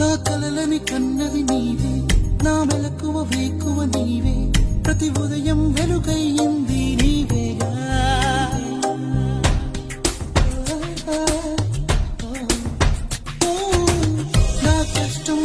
నా కలలని కన్నది నీవే, నా మెలకువ వేకువ నీవే, ప్రతి ఉదయం వెలుగయ్యింది నీవేగా. నా కష్టం